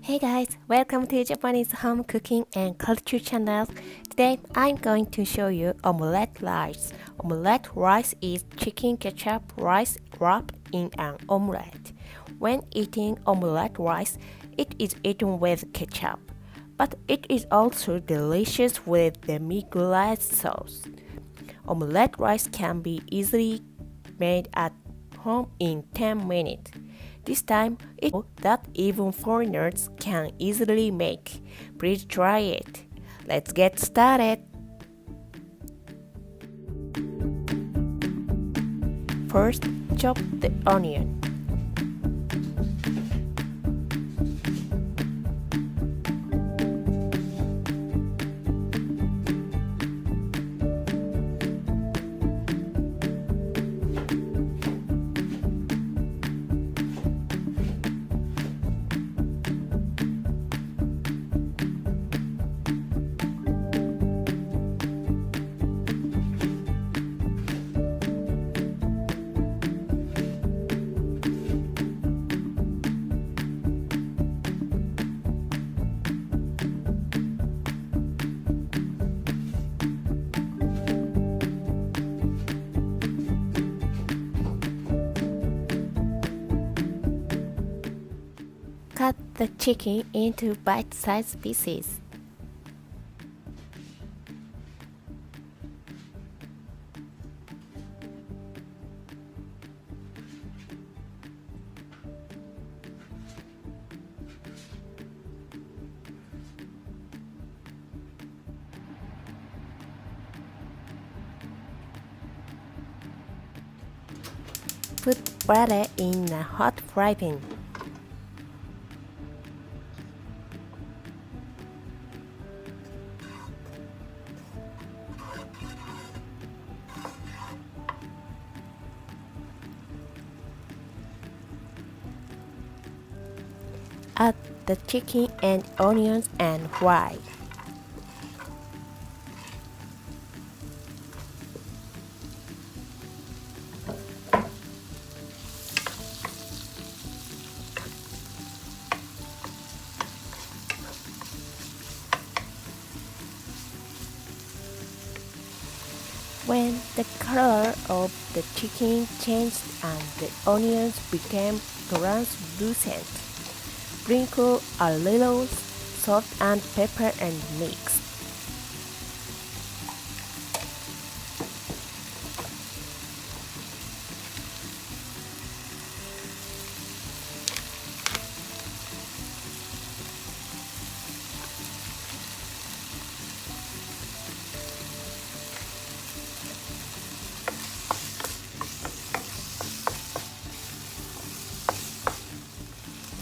Hey guys, welcome to Japanese home cooking and culture channel. Today I'm going to show you omelette rice. Omelette rice is chicken ketchup rice wrapped in an omelette. When eating omelette rice, it is eaten with ketchup, but it is also delicious with demi-glace sauce. Omelette rice can be easily made at home in 10 minutes. This time, it's that even foreigners can easily make. Please try it. Let's get started. First, chop the onion. Cut the chicken into bite-sized pieces. Put butter in a hot fry pan. Add the chicken and onions and fry. When the color of the chicken changed and the onions became translucent, sprinkle a little salt and pepper and mix.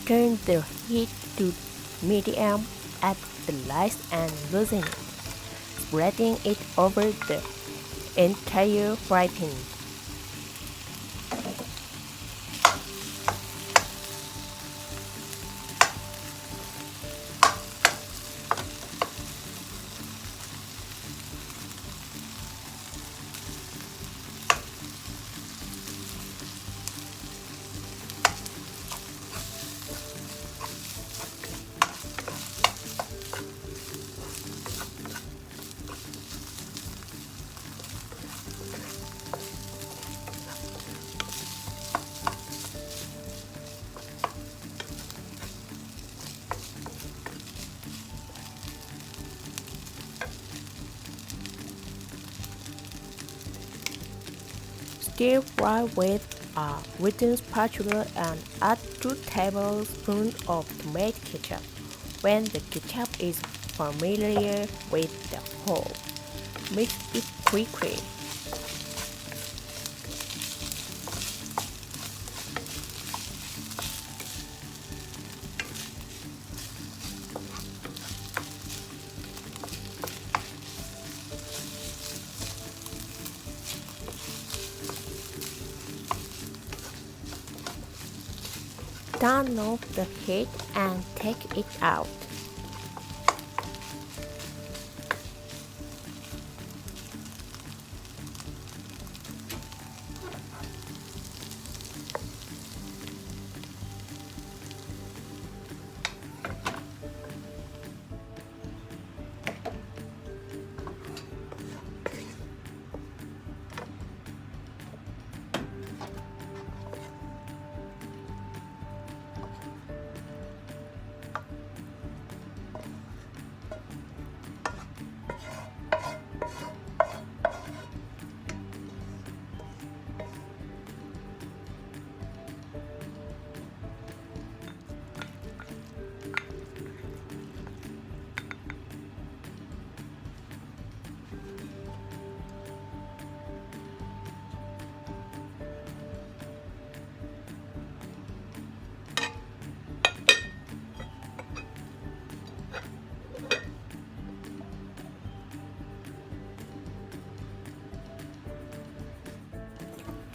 Turn the heat to medium, add the rice and loosen it, spreading it over the entire fry pan. Stir fry with a wooden spatula and add 2 tablespoons of tomato ketchup. When the ketchup is familiar with the whole, mix it quickly. Turn off the heat and take it out.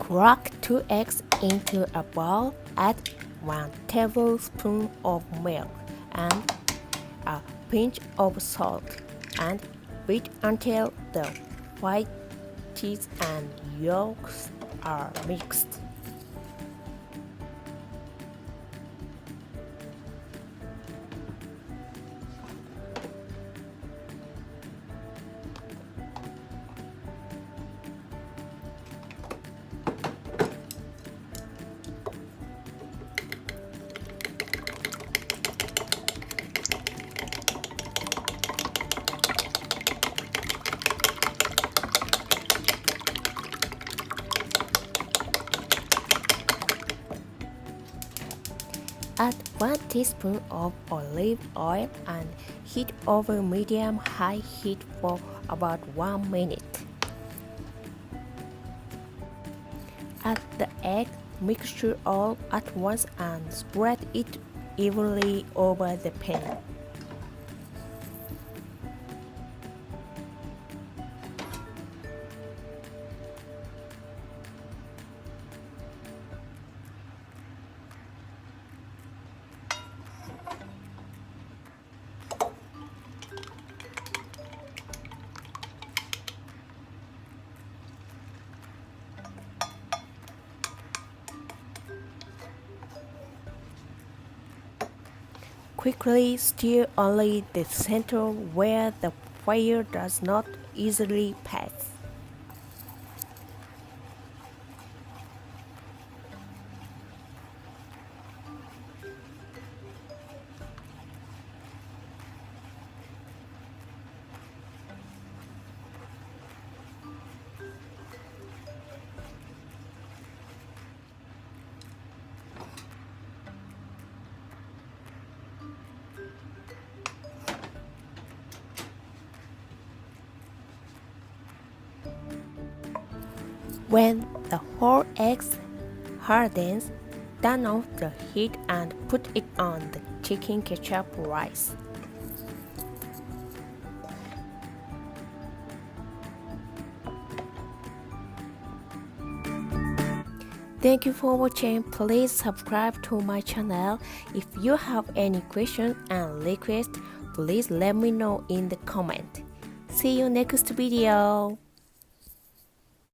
Crack 2 eggs into a bowl, add 1 tablespoon of milk and a pinch of salt and beat until the whites and yolks are mixed. Add 1 teaspoon of olive oil and heat over medium-high heat for about 1 minute. Add the egg mixture all at once and spread it evenly over the pan. Quickly stir only the center where the fire does not easily pass. When the whole eggs hardens, turn off the heat and put it on the chicken ketchup rice. Thank you for watching. Please subscribe to my channel. If you have any questions and requests, please let me know in the comment. See you next video.